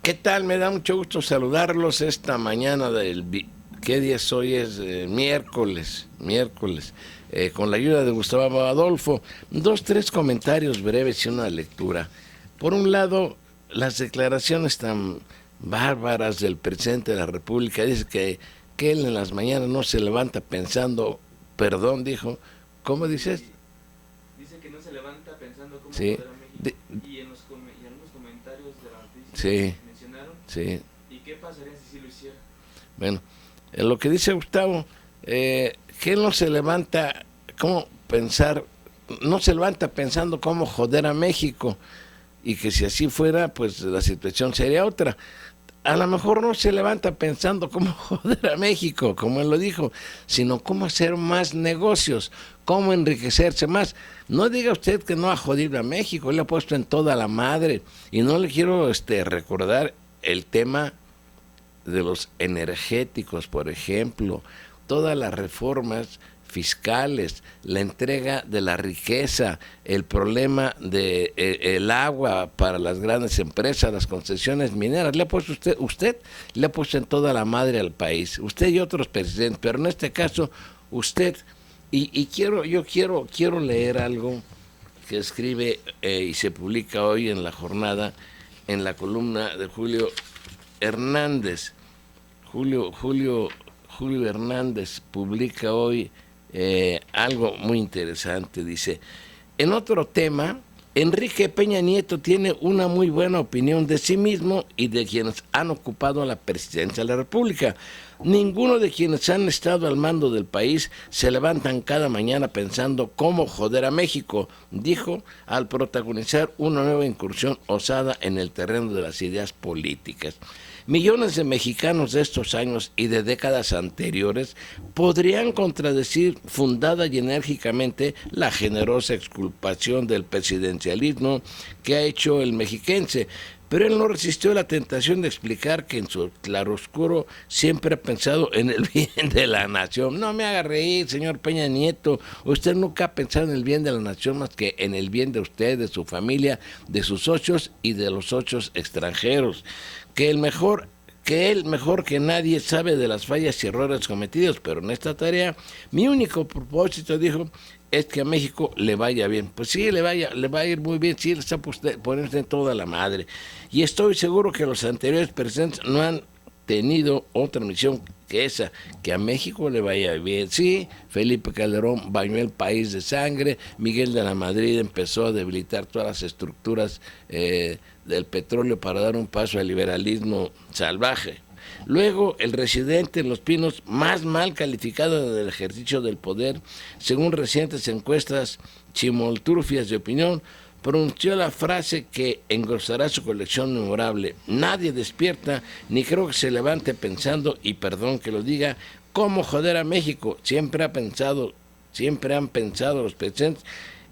¿Qué tal? Me da mucho gusto saludarlos esta mañana ¿qué día es hoy? Es miércoles. Con la ayuda de Gustavo Adolfo, tres comentarios breves y una lectura. Por un lado, las declaraciones tan bárbaras del presidente de la República. Dice que él en las mañanas no se levanta pensando, perdón, dijo, ¿cómo dices? Dice que no se levanta pensando cómo Sí, joder a México. Y en algunos comentarios de la noticia sí, mencionaron. sí. ¿Y qué pasaría si sí lo hiciera? Bueno, en lo que dice Gustavo, que él no se levanta, ¿cómo pensar? No se levanta pensando cómo joder a México, y que si así fuera, pues la situación sería otra. A lo mejor no se levanta pensando cómo joder a México, como él lo dijo, sino cómo hacer más negocios, cómo enriquecerse más. No diga usted que no ha jodido a México, él le ha puesto en toda la madre, y no le quiero recordar el tema de los energéticos, por ejemplo, todas las reformas fiscales, la entrega de la riqueza, el problema de el agua para las grandes empresas, las concesiones mineras. Le ha puesto usted le ha puesto en toda la madre al país, usted y otros presidentes, pero en este caso usted, y quiero leer algo que escribe y se publica hoy en La Jornada, en la columna de Julio Hernández. Julio Hernández publica hoy algo muy interesante. Dice, en otro tema, Enrique Peña Nieto tiene una muy buena opinión de sí mismo y de quienes han ocupado la presidencia de la República. Ninguno de quienes han estado al mando del país se levantan cada mañana pensando cómo joder a México, dijo al protagonizar una nueva incursión osada en el terreno de las ideas políticas. Millones de mexicanos de estos años y de décadas anteriores podrían contradecir fundada y enérgicamente la generosa exculpación del presidencialismo que ha hecho el mexiquense, pero él no resistió la tentación de explicar que en su claroscuro siempre ha pensado en el bien de la nación. No me haga reír, señor Peña Nieto, usted nunca ha pensado en el bien de la nación más que en el bien de usted, de su familia, de sus socios y de los socios extranjeros. Que él mejor que nadie sabe de las fallas y errores cometidos, pero en esta tarea mi único propósito, dijo, es que a México le vaya bien. Pues sí, le va a ir muy bien, sí, le está poniendo en toda la madre. Y estoy seguro que los anteriores presidentes no han tenido otra misión que esa, que a México le vaya bien. Sí, Felipe Calderón bañó el país de sangre, Miguel de la Madrid empezó a debilitar todas las estructuras del petróleo para dar un paso al liberalismo salvaje. Luego, el residente en Los Pinos, más mal calificado del ejercicio del poder, según recientes encuestas chimoltrufia de opinión, pronunció la frase que engrosará su colección memorable. Nadie despierta, ni creo que se levante pensando, y perdón que lo diga, cómo joder a México. Siempre han pensado los presidentes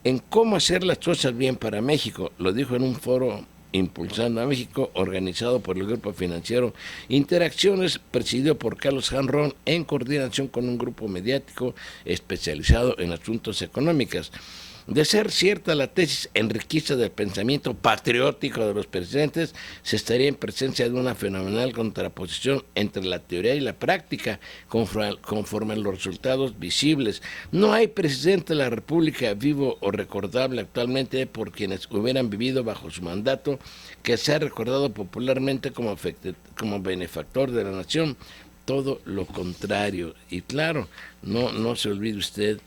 en cómo hacer las cosas bien para México. Lo dijo en un foro Impulsando a México, organizado por el Grupo Financiero Interacciones, presidido por Carlos Janrón, en coordinación con un grupo mediático especializado en asuntos económicos. De ser cierta la tesis enriquecida del pensamiento patriótico de los presidentes, se estaría en presencia de una fenomenal contraposición entre la teoría y la práctica, conforme a los resultados visibles. No hay presidente de la República vivo o recordable actualmente por quienes hubieran vivido bajo su mandato que sea recordado popularmente como benefactor de la nación. Todo lo contrario. Y claro, no se olvide usted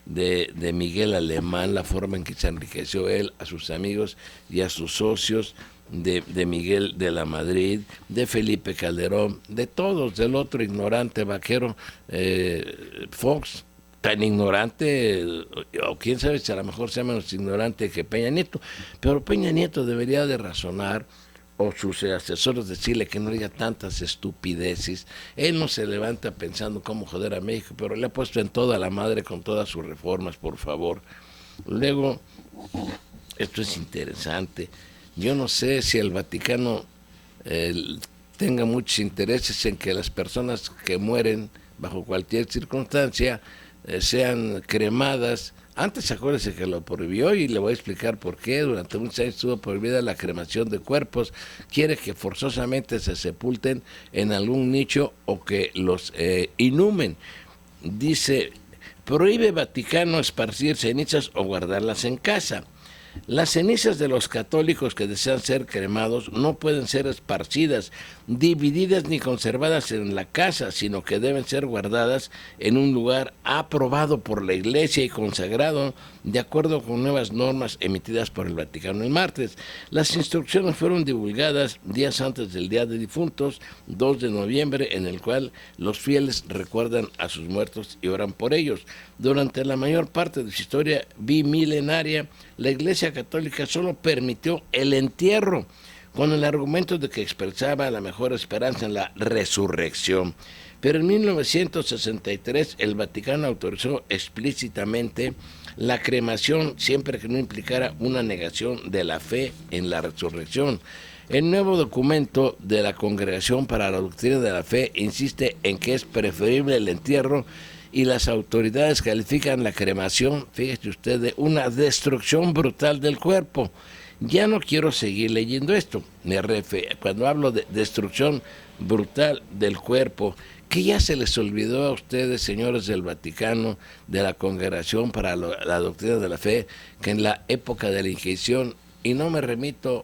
de Miguel Alemán, la forma en que se enriqueció él, a sus amigos y a sus socios, de Miguel de la Madrid, de Felipe Calderón, de todos, del otro ignorante vaquero Fox, tan ignorante, o quién sabe si a lo mejor sea menos ignorante que Peña Nieto, pero Peña Nieto debería de razonar, o sus asesores decirle que no diga tantas estupideces. Él no se levanta pensando cómo joder a México, pero le ha puesto en toda la madre con todas sus reformas, por favor. Luego, esto es interesante, yo no sé si el Vaticano tenga muchos intereses en que las personas que mueren bajo cualquier circunstancia sean cremadas Antes acuérdese que lo prohibió y le voy a explicar por qué. Durante muchos años estuvo prohibida la cremación de cuerpos. Quiere que forzosamente se sepulten en algún nicho o que los inhumen. Dice, prohíbe Vaticano esparcir cenizas o guardarlas en casa. Las cenizas de los católicos que desean ser cremados no pueden ser esparcidas, divididas ni conservadas en la casa, sino que deben ser guardadas en un lugar aprobado por la Iglesia y consagrado de acuerdo con nuevas normas emitidas por el Vaticano el martes. Las instrucciones fueron divulgadas días antes del Día de Difuntos, 2 de noviembre, en el cual los fieles recuerdan a sus muertos y oran por ellos. Durante la mayor parte de su historia bimilenaria, la Iglesia Católica solo permitió el entierro con el argumento de que expresaba la mejor esperanza en la resurrección. Pero en 1963 el Vaticano autorizó explícitamente la cremación siempre que no implicara una negación de la fe en la resurrección. El nuevo documento de la Congregación para la Doctrina de la Fe insiste en que es preferible el entierro y las autoridades califican la cremación, fíjese usted, de una destrucción brutal del cuerpo. Ya no quiero seguir leyendo esto. Cuando hablo de destrucción brutal del cuerpo, ¿qué ya se les olvidó a ustedes, señores del Vaticano, de la Congregación para la Doctrina de la Fe, que en la época de la Inquisición, y no me remito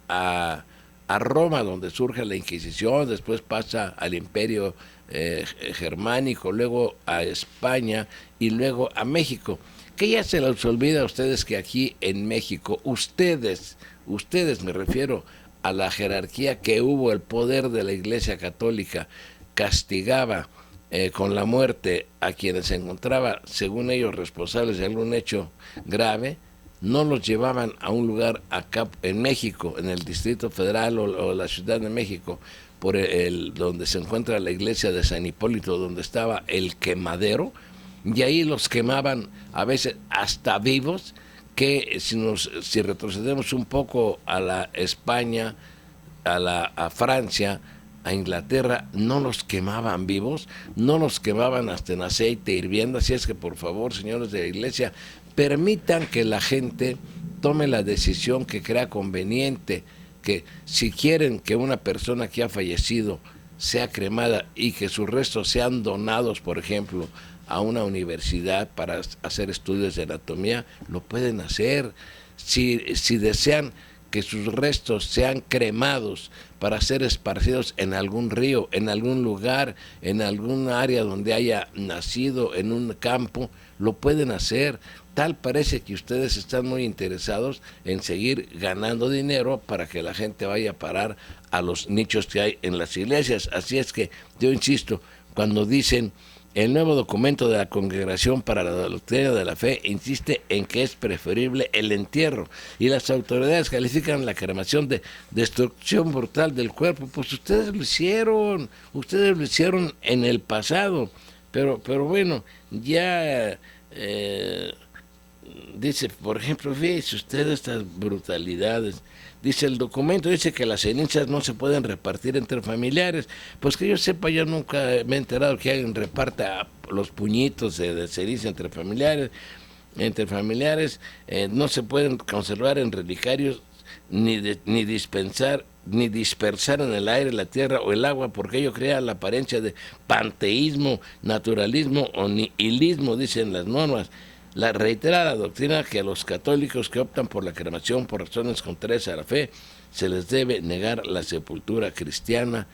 a Roma, donde surge la Inquisición, después pasa al Imperio germánico, luego a España y luego a México? Que ya se les olvida a ustedes que aquí en México, ustedes me refiero a la jerarquía que hubo, el poder de la Iglesia Católica, castigaba con la muerte a quienes se encontraba, según ellos, responsables de algún hecho grave. No los llevaban a un lugar acá en México, en el Distrito Federal o la Ciudad de México, por donde se encuentra la iglesia de San Hipólito, donde estaba el quemadero, y ahí los quemaban a veces hasta vivos, que si retrocedemos un poco a la España, a Francia, a Inglaterra, no los quemaban vivos, no los quemaban hasta en aceite hirviendo. Así es que, por favor, señores de la iglesia, permitan que la gente tome la decisión que crea conveniente, que si quieren que una persona que ha fallecido sea cremada y que sus restos sean donados, por ejemplo, a una universidad para hacer estudios de anatomía, lo pueden hacer. Si desean que sus restos sean cremados para ser esparcidos en algún río, en algún lugar, en algún área donde haya nacido, en un campo, lo pueden hacer. Tal parece que ustedes están muy interesados en seguir ganando dinero para que la gente vaya a parar a los nichos que hay en las iglesias. Así es que yo insisto, cuando dicen el nuevo documento de la Congregación para la Doctrina de la Fe insiste en que es preferible el entierro y las autoridades califican la cremación de destrucción brutal del cuerpo, pues ustedes lo hicieron en el pasado, pero bueno, ya dice, por ejemplo, fíjense ustedes estas brutalidades. Dice el documento, dice que las cenizas no se pueden repartir entre familiares. Pues que yo sepa, yo nunca me he enterado que alguien reparta los puñitos de ceniza entre familiares. No se pueden conservar en relicarios ni dispersar en el aire, la tierra o el agua, porque ello crea la apariencia de panteísmo, naturalismo o nihilismo, dicen las normas. La reiterada doctrina que a los católicos que optan por la cremación por razones contrarias a la fe se les debe negar la sepultura cristiana.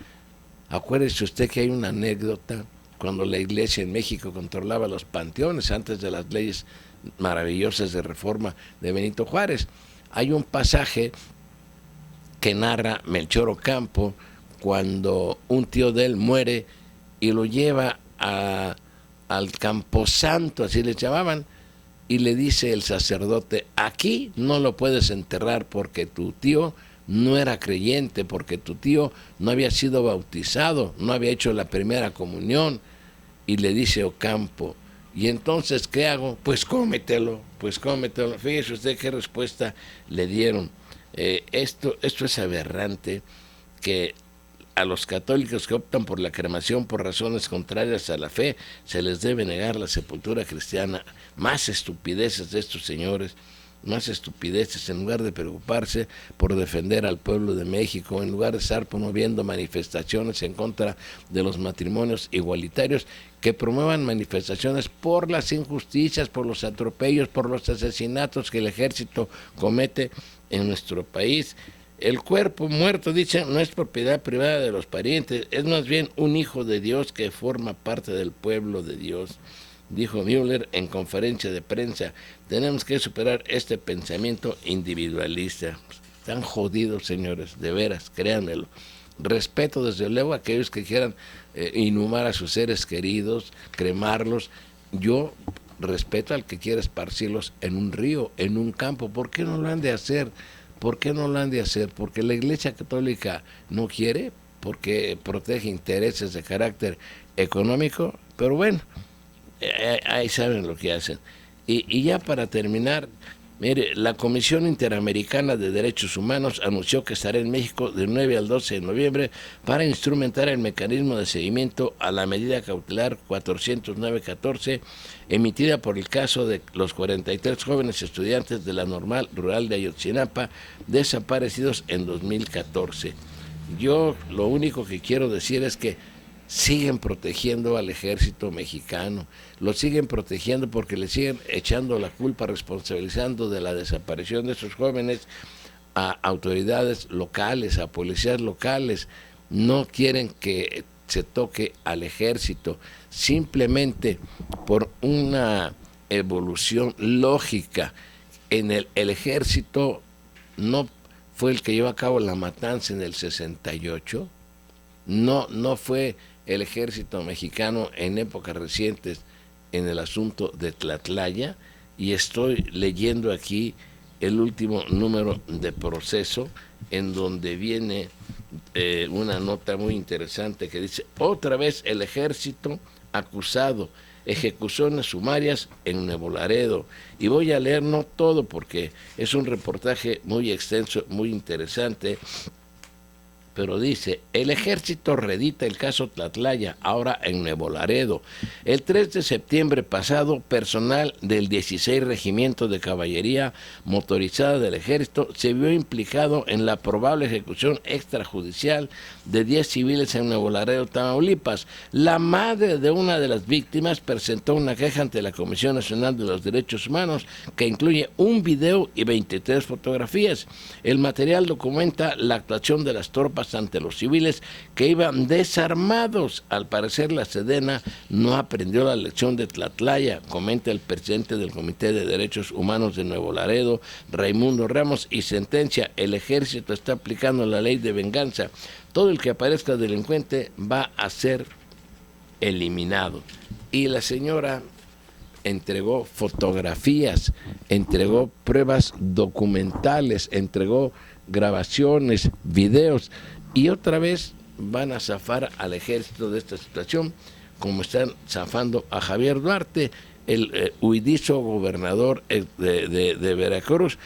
Acuérdese usted que hay una anécdota cuando la iglesia en México controlaba los panteones antes de las leyes maravillosas de reforma de Benito Juárez. Hay un pasaje que narra Melchor Ocampo cuando un tío de él muere y lo lleva al Camposanto, así le llamaban, y le dice el sacerdote, aquí no lo puedes enterrar porque tu tío no era creyente, porque tu tío no había sido bautizado, no había hecho la primera comunión. Y le dice Ocampo, ¿y entonces qué hago? Pues cómetelo. Fíjese usted qué respuesta le dieron. Esto es aberrante, que a los católicos que optan por la cremación por razones contrarias a la fe, se les debe negar la sepultura cristiana. Más estupideces de estos señores, más estupideces, en lugar de preocuparse por defender al pueblo de México, en lugar de estar promoviendo manifestaciones en contra de los matrimonios igualitarios, que promuevan manifestaciones por las injusticias, por los atropellos, por los asesinatos que el ejército comete en nuestro país. El cuerpo muerto, dicen, no es propiedad privada de los parientes, es más bien un hijo de Dios que forma parte del pueblo de Dios. Dijo Müller en conferencia de prensa, tenemos que superar este pensamiento individualista. Están jodidos, señores, de veras, créanmelo. Respeto desde luego a aquellos que quieran inhumar a sus seres queridos, cremarlos. Yo respeto al que quiera esparcirlos en un río, en un campo. ¿Por qué no lo han de hacer? ¿Por qué no lo han de hacer? Porque la Iglesia Católica no quiere, porque protege intereses de carácter económico, pero bueno, ahí saben lo que hacen. Y ya para terminar, mire, la Comisión Interamericana de Derechos Humanos anunció que estará en México del 9 al 12 de noviembre para instrumentar el mecanismo de seguimiento a la medida cautelar 409-14, emitida por el caso de los 43 jóvenes estudiantes de la Normal Rural de Ayotzinapa, desaparecidos en 2014. Yo lo único que quiero decir es que siguen protegiendo al ejército mexicano, lo siguen protegiendo porque le siguen echando la culpa, responsabilizando de la desaparición de esos jóvenes a autoridades locales, a policías locales. No quieren que se toque al ejército, simplemente por una evolución lógica. En el ejército no fue el que llevó a cabo la matanza en el 68, no fue el ejército mexicano en épocas recientes en el asunto de Tlatlaya, y estoy leyendo aquí el último número de Proceso, en donde viene una nota muy interesante que dice, otra vez el ejército acusado, ejecuciones sumarias en Nuevo Laredo. Y voy a leer no todo porque es un reportaje muy extenso, muy interesante, pero dice, el ejército reedita el caso Tlatlaya, ahora en Nuevo Laredo. El 3 de septiembre pasado, personal del 16 Regimiento de Caballería Motorizada del Ejército se vio implicado en la probable ejecución extrajudicial de 10 civiles en Nuevo Laredo, Tamaulipas. La madre de una de las víctimas presentó una queja ante la Comisión Nacional de los Derechos Humanos que incluye un video y 23 fotografías. El material documenta la actuación de las tropas ante los civiles que iban desarmados. Al parecer la Sedena no aprendió la lección de Tlatlaya, comenta el presidente del Comité de Derechos Humanos de Nuevo Laredo, Raimundo Ramos, y sentencia, el ejército está aplicando la ley de venganza. Todo el que aparezca delincuente va a ser eliminado. Y la señora entregó fotografías, entregó pruebas documentales, entregó grabaciones, videos, y otra vez van a zafar al ejército de esta situación, como están zafando a Javier Duarte, el huidizo gobernador de Veracruz,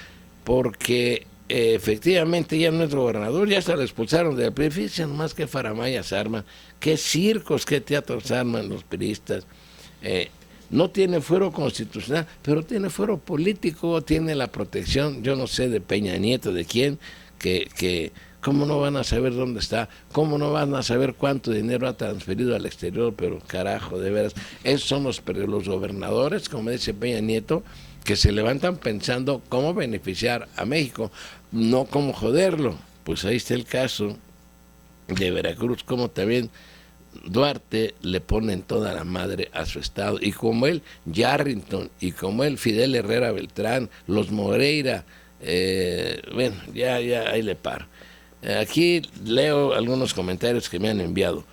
porque efectivamente ya no es gobernador, ya se lo expulsaron del PRI. Fíjense nomás qué faramayas arman, qué circos, qué teatros arman los priistas. No tiene fuero constitucional, pero tiene fuero político, tiene la protección, yo no sé, de Peña Nieto, de quién, que ¿cómo no van a saber dónde está? ¿Cómo no van a saber cuánto dinero ha transferido al exterior? Pero carajo, de veras, esos son los gobernadores, como dice Peña Nieto, que se levantan pensando cómo beneficiar a México, no cómo joderlo. Pues ahí está el caso de Veracruz, como también Duarte le ponen toda la madre a su estado, y como él Yarrington, y como él Fidel Herrera Beltrán, los Moreira, bueno, ya ahí le paro. Aquí leo algunos comentarios que me han enviado.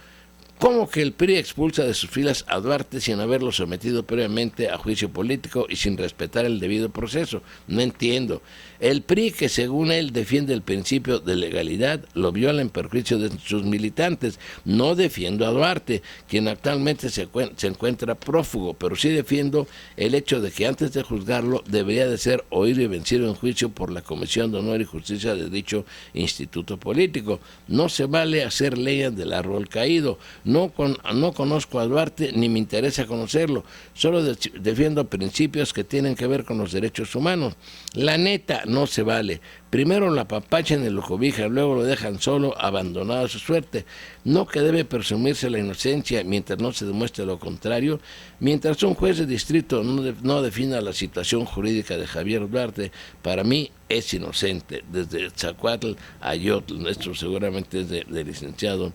¿Cómo que el PRI expulsa de sus filas a Duarte sin haberlo sometido previamente a juicio político y sin respetar el debido proceso? No entiendo. El PRI, que según él defiende el principio de legalidad, lo viola en perjuicio de sus militantes. No defiendo a Duarte, quien actualmente se encuentra prófugo, pero sí defiendo el hecho de que antes de juzgarlo debería de ser oído y vencido en juicio por la Comisión de Honor y Justicia de dicho instituto político. No se vale hacer leña del árbol caído. No conozco a Duarte ni me interesa conocerlo, solo defiendo principios que tienen que ver con los derechos humanos. La neta, no se vale. Primero lo apapachan y lo cobijan, luego lo dejan solo, abandonado a su suerte. No que debe presumirse la inocencia mientras no se demuestre lo contrario. Mientras un juez de distrito no defina la situación jurídica de Javier Duarte, para mí es inocente. Desde Zacuatl a Yotl, esto seguramente es del licenciado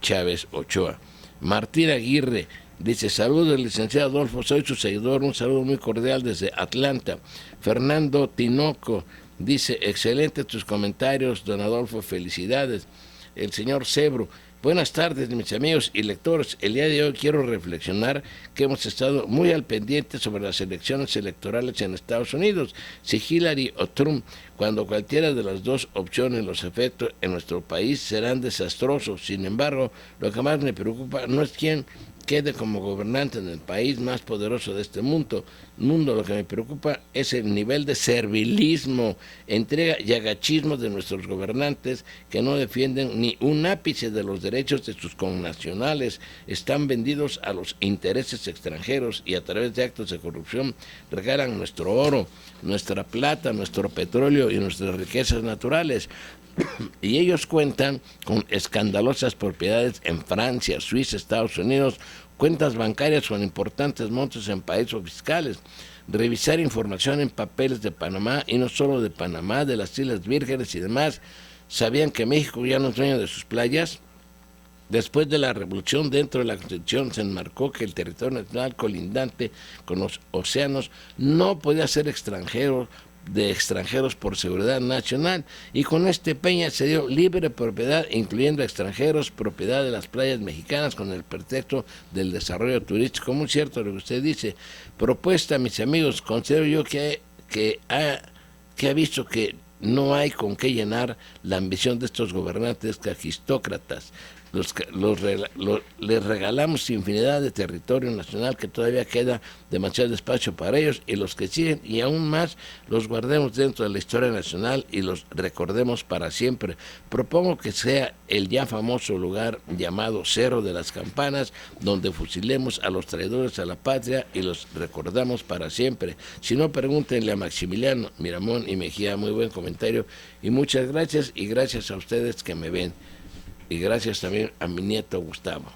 Chávez Ochoa. Martín Aguirre dice: saludos, licenciado Adolfo, soy su seguidor, un saludo muy cordial desde Atlanta. Fernando Tinoco dice: excelente tus comentarios, don Adolfo, felicidades. El señor Cebro: buenas tardes, mis amigos y lectores. El día de hoy quiero reflexionar que hemos estado muy al pendiente sobre las elecciones electorales en Estados Unidos, si Hillary o Trump, cuando cualquiera de las dos opciones, los efectos en nuestro país serán desastrosos. Sin embargo, lo que más me preocupa no es quién quede como gobernante en el país más poderoso de este mundo. Lo que me preocupa es el nivel de servilismo, entrega y agachismo de nuestros gobernantes, que no defienden ni un ápice de los derechos de sus connacionales, están vendidos a los intereses extranjeros y a través de actos de corrupción regalan nuestro oro, nuestra plata, nuestro petróleo y nuestras riquezas naturales. Y ellos cuentan con escandalosas propiedades en Francia, Suiza, Estados Unidos, cuentas bancarias con importantes montos en paraísos fiscales. Revisar información en papeles de Panamá, y no solo de Panamá, de las Islas Vírgenes y demás. ¿Sabían que México ya no es dueño de sus playas? Después de la revolución, dentro de la Constitución se enmarcó que el territorio nacional colindante con los océanos no podía ser de extranjeros por seguridad nacional, y con este Peña se dio libre propiedad, incluyendo extranjeros, propiedad de las playas mexicanas con el pretexto del desarrollo turístico. Muy cierto lo que usted dice. Propuesta, mis amigos, considero yo que ha visto que no hay con qué llenar la ambición de estos gobernantes caquistócratas. Les regalamos infinidad de territorio nacional que todavía queda demasiado espacio para ellos, y los que siguen y aún más los guardemos dentro de la historia nacional y los recordemos para siempre. Propongo que sea el ya famoso lugar llamado Cerro de las Campanas, donde fusilemos a los traidores a la patria y los recordamos para siempre. Si no, pregúntenle a Maximiliano, Miramón y Mejía. Muy buen comentario y muchas gracias, y gracias a ustedes que me ven. Y gracias también a mi nieto Gustavo.